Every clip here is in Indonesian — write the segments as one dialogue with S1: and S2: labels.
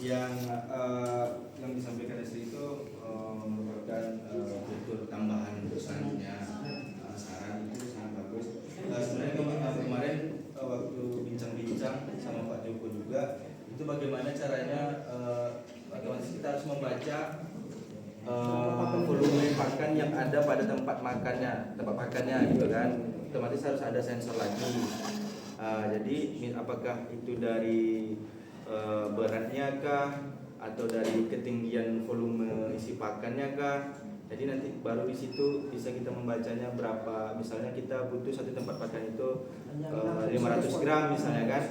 S1: yang disampaikan istri itu merupakan fitur tambahan untuk selanjutnya. Saran itu sangat bagus. Sebenarnya kemarin waktu bincang-bincang sama Pak Joko juga, itu bagaimana caranya otomatis kita harus membaca volume pakan yang ada pada tempat makannya gitu kan. Otomatis harus ada sensor lagi. Jadi apakah itu dari beratnya kah atau dari ketinggian volume isi pakannya kah? Jadi nanti baru di situ bisa kita membacanya berapa. Misalnya kita butuh satu tempat pakan itu 500 gram misalnya kan.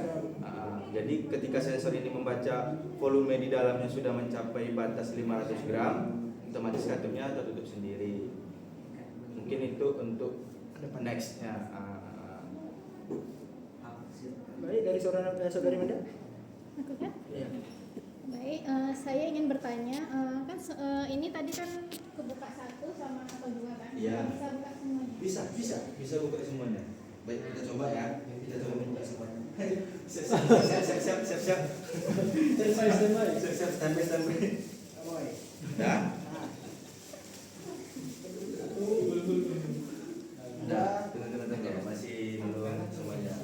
S1: Jadi ketika sensor ini membaca volume di dalamnya sudah mencapai batas 500 gram, otomatis katupnya tertutup sendiri. Mungkin itu untuk nextnya.
S2: Baik, dari saudari Manda.
S3: Aku kan?
S2: Iya.
S3: Baik, saya ingin bertanya, kan ini tadi kan kebuka satu sama kedua kan?
S1: Iya.
S3: Bisa buka semuanya?
S1: Bisa buka semuanya. Baik, kita coba ya. Kita coba buka semuanya. Siap. Standby. Udah? Udah. Tunggu. Masih belum semuanya.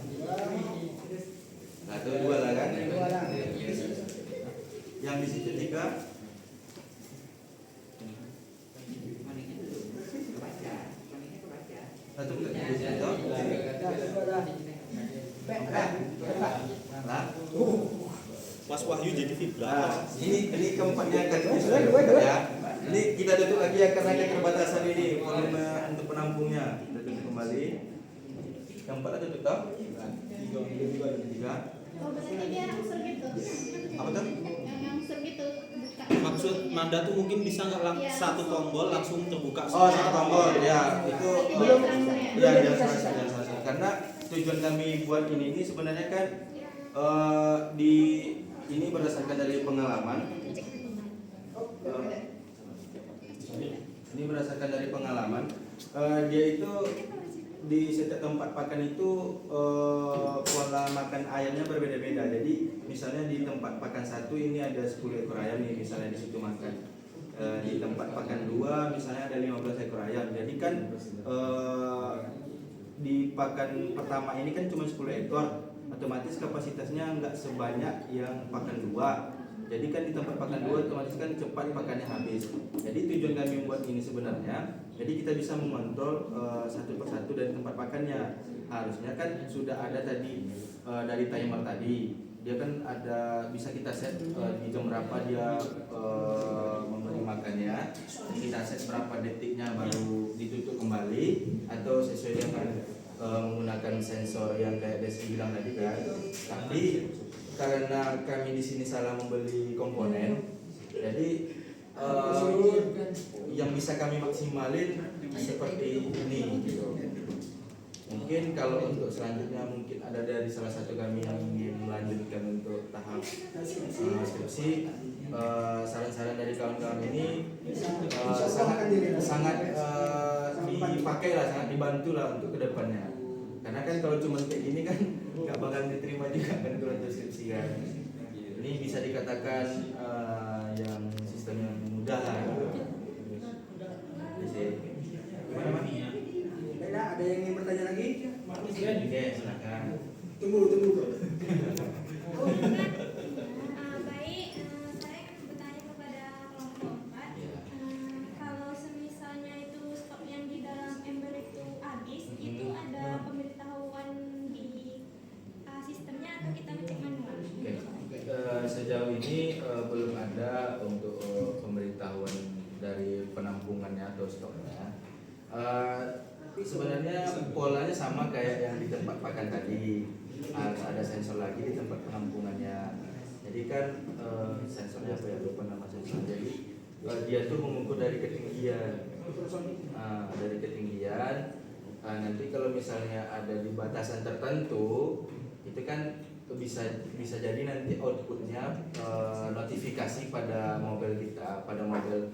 S1: Satu, dua lah kan? Yang di situ 3. Satu
S4: Mas Wahyu jadi vibra.
S1: ini keempatnya akan ya. Ini kita tutup lagi ya karena ada keterbatasan ini volume untuk penampungnya. Kita tutup kembali. Yang 4 tutup toh? 3.
S3: Oh, berarti dia langsung gitu?
S1: Apa tuh?
S3: Yang langsung gitu, buka.
S4: Maksud Manda tuh mungkin bisa nggak satu tombol langsung terbuka.
S1: Oh, satu tombol ya. Itu
S3: Belum
S1: ya transfer. Karena tujuan kami buat ini sebenarnya kan ini berdasarkan dari pengalaman. Ini berdasarkan dari pengalaman. Dia itu di setiap tempat pakan itu pola makan ayamnya berbeda-beda. Jadi misalnya di tempat pakan satu ini ada 10 ekor ayam nih, misalnya di situ makan. Di tempat pakan 2 misalnya ada 15 ekor ayam. Jadi kan di pakan pertama ini kan cuma 10 ekor. Otomatis kapasitasnya nggak sebanyak yang pakan 2. Jadi kan di tempat pakan 2 otomatis kan cepat pakannya habis. Jadi tujuan kami membuat ini sebenarnya, jadi kita bisa mengontrol satu persatu dari tempat pakannya. Harusnya kan sudah ada tadi dari timer tadi. Dia kan ada bisa kita set di jam berapa dia memberi makannya. Kita set berapa detiknya baru ditutup kembali atau sesuai dengan menggunakan sensor yang kayak Desi bilang tadi kan. Tapi karena kami di sini salah membeli komponen, jadi yang bisa kami maksimalin seperti ini gitu. Mungkin kalau untuk selanjutnya mungkin ada dari salah satu kami yang ingin melanjutkan untuk tahap skripsi, saran-saran dari kawan-kawan ini sangat dipakai lah, sangat dibantu lah untuk kedepannya. Karena kan kalau cuma kayak gini kan nggak bakal diterima juga kan kalau untuk skripsi kan. Ini bisa dikatakan yang sistem yang mudah lah. Gimana Mas?
S2: Ada yang ingin bertanya lagi?
S1: Oke, silakan.
S2: Tunggu.
S5: Baik, saya ingin bertanya kepada kelompok 4. Kalau semisalnya itu stok yang di dalam ember itu habis, itu ada pemberitahuan di sistemnya atau kita ngecek manual?
S1: Sejauh ini belum ada untuk pemberitahuan dari penampungannya atau stoknya. Tapi sebenarnya polanya sama kayak yang di tempat pakan tadi. Ada sensor lagi di tempat penampungannya. Jadi kan sensornya apa ya, lupa nama sensor. Jadi dia tuh mengukur dari ketinggian. Dari ketinggian. Nanti kalau misalnya ada di batasan tertentu, itu kan bisa jadi nanti outputnya notifikasi pada mobil kita, pada mobil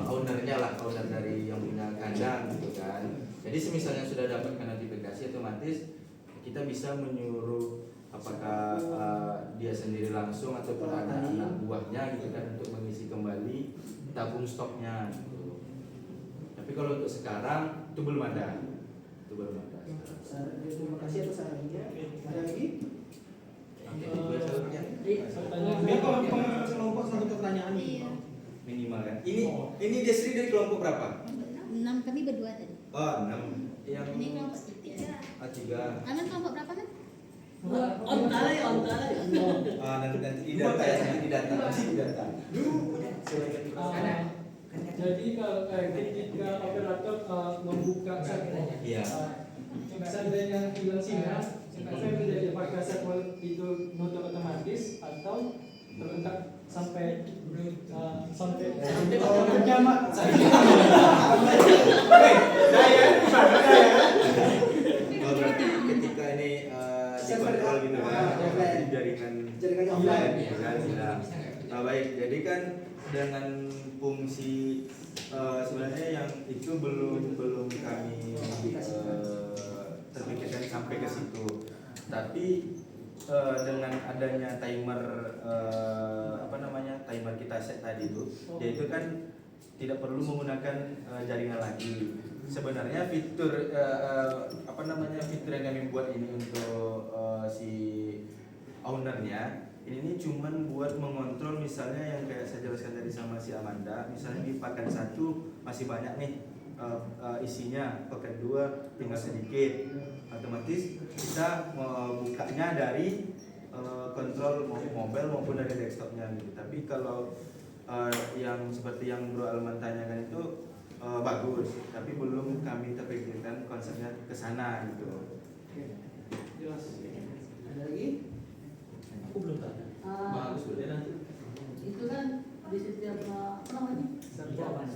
S1: ownernya lah, owner dari yang punya kandang gitu kan. Jadi misalnya sudah dapatkan notifikasi, otomatis kita bisa menyuruh apakah dia sendiri langsung ataupun ada anak buahnya gitu kan untuk mengisi kembali tabung stoknya gitu. Tapi kalau untuk sekarang itu belum ada.
S2: Terima kasih atas sarannya. Ada lagi?
S4: Biar kalau kelompok satu pertanyaan
S3: Iya.
S1: Minimal kan. Ini Desri dari kelompok berapa?
S3: 6 kami berdua tadi.
S1: Oh 6. Yang
S3: Ini kelompok 3.
S1: A3.
S3: Anak kelompok berapa kan?
S1: Nanti di data ya, nanti di data.
S6: Jadi ketika operator membuka set,
S1: Iya.
S6: seandainya hilang sinyal, saya menjadi apakah set itu nutup otomatis atau terletak sampai
S2: Nyaman.
S1: Oh, berarti ketika ini dikontrol gitu kan, jaringan offline ya kan. Nah baik, jadi kan dengan fungsi sebenarnya yang itu belum kami terpikirkan sampai ke situ. Tapi dengan adanya timer timer kita set tadi itu, yaitu kan tidak perlu menggunakan jaringan lagi. Sebenarnya fitur fitur yang kami buat ini untuk si ownernya ini cuman buat mengontrol misalnya yang kayak saya jelaskan tadi sama si Amanda, misalnya di pakan 1 masih banyak nih isinya, pakan 2 tinggal sedikit, otomatis kita bukanya dari kontrol mobile maupun dari desktopnya gitu. Tapi kalau yang seperti yang Bro Alman tanyakan itu bagus, tapi belum kami terpikirkan konsepnya ke sana gitu.
S2: Jelas. Ada lagi?
S1: Aku belum tanya. Bagus boleh nanti.
S7: Itu kan di setiap apa namanya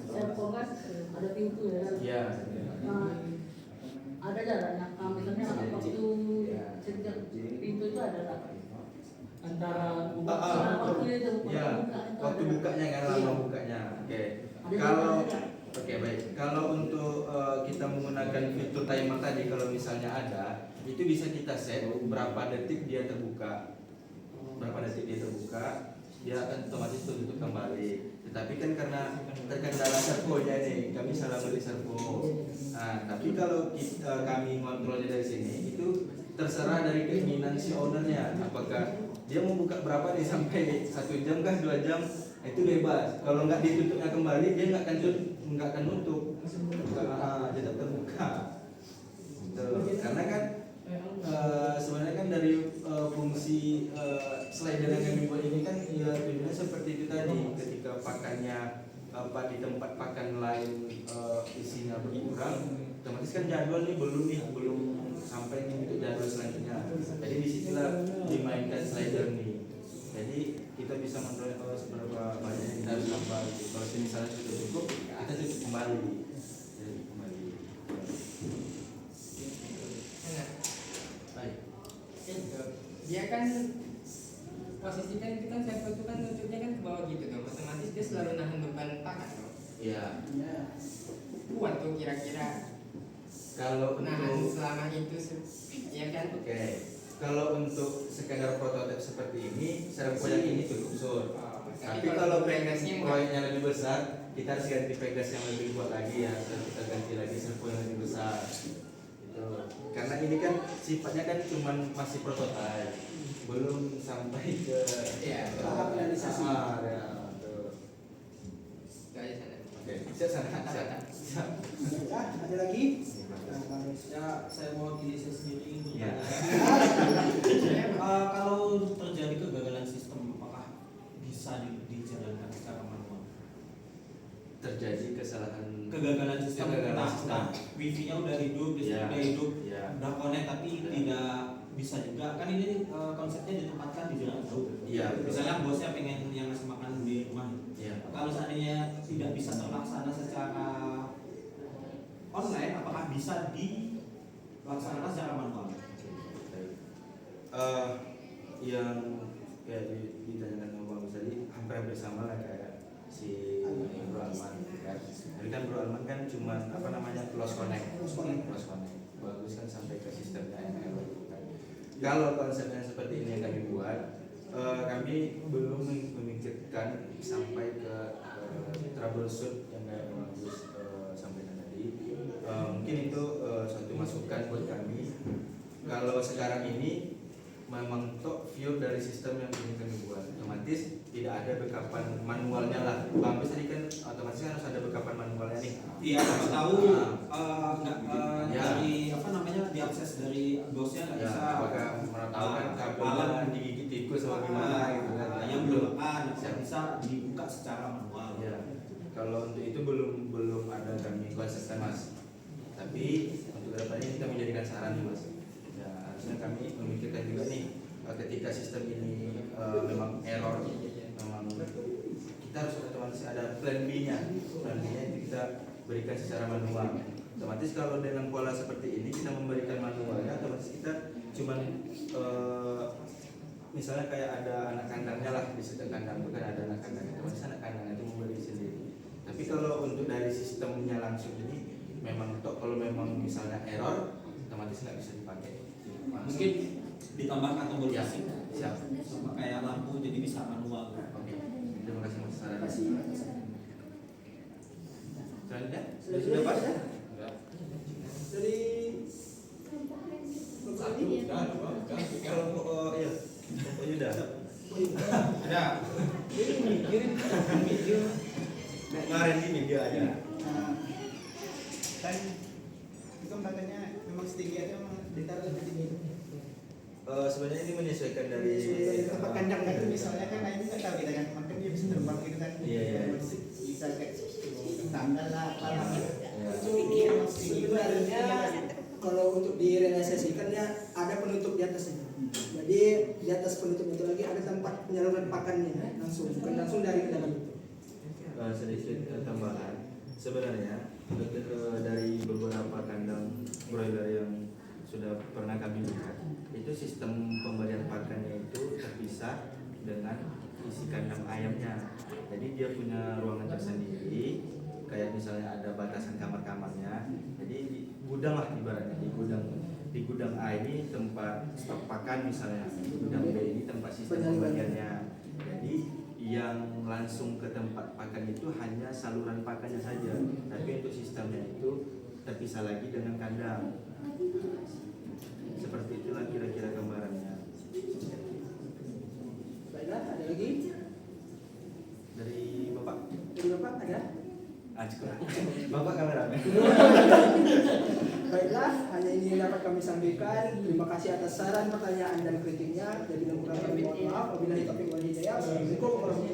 S7: servo kan ada pintu ya kan?
S1: Iya.
S7: Ada jaraknya misalnya waktu setiap pintu itu ada apa?
S6: antara
S7: Waktunya itu
S1: Ya, waktu bukanya kan lama bukanya. Oke. Oke baik. Kalau untuk kita menggunakan fitur timer tadi, kalau misalnya ada, itu bisa kita set berapa detik dia terbuka. Dia akan otomatis tutup kembali. Tetapi kan karena terkendala servonya nih, kami salah beli servo. Nah, tapi kalau kami kontrolnya dari sini, itu terserah dari keinginan si ownernya. Apakah dia mau buka berapa nih, sampai 1 jam kah 2 jam, itu bebas. Kalau nggak ditutupnya kembali, dia nggak akan nutup, tetap terbuka. Karena kan sebenarnya kan dari fungsi slider yang kami buat ini kan ya tujuannya seperti itu tadi. Ketika pakannya di tempat pakan lain isinya berkurang, otomatis kan jadwal nih belum sampai untuk jadwal selanjutnya. Jadi disitulah dimainkan slider nih. Jadi kita bisa mengontrol seberapa banyak yang kita harus tambah. Kalau misalnya sudah cukup, kita tutup kembali. Baik.
S8: Dia kan posisikan itu kan servo itu kan nutupnya kan ke bawah gitu tuh, otomatis dia selalu nahan beban pakan tuh.
S1: Iya.
S8: Kuat tuh kira-kira
S1: Kalau
S8: nahan
S1: untuk
S8: selama itu ya kan?
S1: Oke. Kalau untuk sekadar prototipe seperti ini, servo yang ini cukup sur. Tapi kalau proyeknya lebih besar, kita harus ganti pegas yang lebih kuat lagi ya. Kita ganti lagi servo yang lebih besar. Gitu. Karena ini kan sifatnya kan cuman masih prototipe, belum sampai ke
S2: tahap realisasi.
S1: Ya, tuh.
S8: Itu aja sana.
S1: Oke, siap.
S2: Ada lagi?
S4: Ya, saya mau diri saya sendiri untuk
S1: Ya.
S4: kalau terjadi kegagalan sistem, apakah bisa dijalankan secara manual?
S1: Terjadi kesalahan
S4: Kegagalan sistem,
S1: Kegagalan sistem.
S4: nah, wifi-nya udah hidup, listrik
S1: Ya.
S4: udah hidup,
S1: Ya.
S4: udah connect tapi
S1: Ya.
S4: tidak bisa juga. Kan ini konsepnya ditempatkan di jarak jauh.
S1: Iya.
S4: Misalnya bosnya pengen yang ngasih makan di rumah.
S1: Ya.
S4: Kalau seandainya tidak bisa terlaksana secara online, apakah bisa dilaksanakan secara manual?
S1: Yang ya ditanyakan sama Bang tadi hampir sama lah kayak si Bro Alman kan. Jadi kan Bro Alman kan cuma close connect. Bagus kan sampai ke sistemnya yang kan. kalau konsep yang seperti ini yang kami buat, kami belum memikirkan sampai ke troubleshoot yang kayak Bagus sampaikan tadi. Mungkin itu suatu masukan buat kami. Kalau sekarang ini memang top view dari sistem yang ingin kami buat, otomatis tidak ada backupan manualnya lah. Bagus tadi kan otomatis kan harus ada backupan manualnya nih.
S4: Iya, siapa tahu
S1: Ya.
S4: dari apa namanya diakses dari DOS-nya nggak
S1: Ya,
S4: bisa.
S1: apakah mau tahu kan kabelnya digigit tikus atau gimana gitu kan?
S4: Yang belum nggak bisa dibuka secara manual.
S1: Ya, kalau untuk itu belum ada kami konsisten Mas. Tapi untuk kedepannya kita menjadikan saran nih Mas. Ya, harusnya kami memikirkan juga nih ketika sistem ini memang error, memang kita harus otomatis ada plan B-nya. Plan B-nya itu kita berikan secara manual. Otomatis kalau dengan pola seperti ini kita memberikan manualnya, otomatis kita cuman misalnya kayak ada anak kandangnya lah, di setiap kandang itu kan ada anak kandang, otomatis anak kandang itu memberi sendiri. Tapi kalau untuk dari sistemnya langsung ini memang kalau memang misalnya error, otomatis nggak bisa dipakai.
S4: Mungkin ditambahkan tombol
S1: Ya,
S4: basic
S1: siap.
S4: sama kayak lampu jadi bisa manual.
S1: Oke, terima kasih Mas Sarah. Selanjutnya,
S2: Sudah
S1: pas?
S2: ya?
S1: Enggak.
S2: Dari
S1: Kalau iya, oh Yuda.
S2: Ada.
S1: Kemarin di media aja.
S2: Nah, kan itu katanya memang setinggi itu memang ditaruh lebih tinggi.
S1: Sebenarnya ini menyesuaikan dari
S2: Tempat kandang kan misalnya kan ini nggak tahu kita kan makan dia bisa terbang gitu kan.
S1: Iya, iya.
S2: Bisa kayak tanggal lah apa lah.
S1: Iya.
S2: Itu memang setinggi itu harusnya kalau untuk direalisasikannya ada penutup di atasnya. Jadi di atas penutup itu lagi ada tempat penyaluran pakannya langsung, bukan langsung dari ke dalam itu.
S1: Sedikit tambahan. Sebenarnya dari beberapa kandang broiler yang sudah pernah kami lihat, itu sistem pemberian pakannya itu terpisah dengan isi kandang ayamnya. Jadi dia punya ruangan tersendiri, kayak misalnya ada batasan kamar-kamarnya. Jadi di gudang lah ibaratnya, di gudang A ini tempat stok pakan misalnya, di gudang B ini tempat sistem pemberiannya. Jadi yang langsung ke tempat pakan itu hanya saluran pakannya saja, tapi untuk sistemnya itu terpisah lagi dengan kandang. Seperti itulah kira-kira gambarannya.
S2: Baiklah, ada lagi
S1: Dari Bapak?
S2: dari Bapak ada?
S1: Cukup. Bapak kameramen.
S2: Baiklah, hanya ini yang dapat kami sampaikan. Terima kasih atas saran, pertanyaan dan kritiknya. Jadi kurang kami mohon maaf. Wabillahi taufiq wal hidayah. Assalamualaikum warahmatullahi wabarakatuh.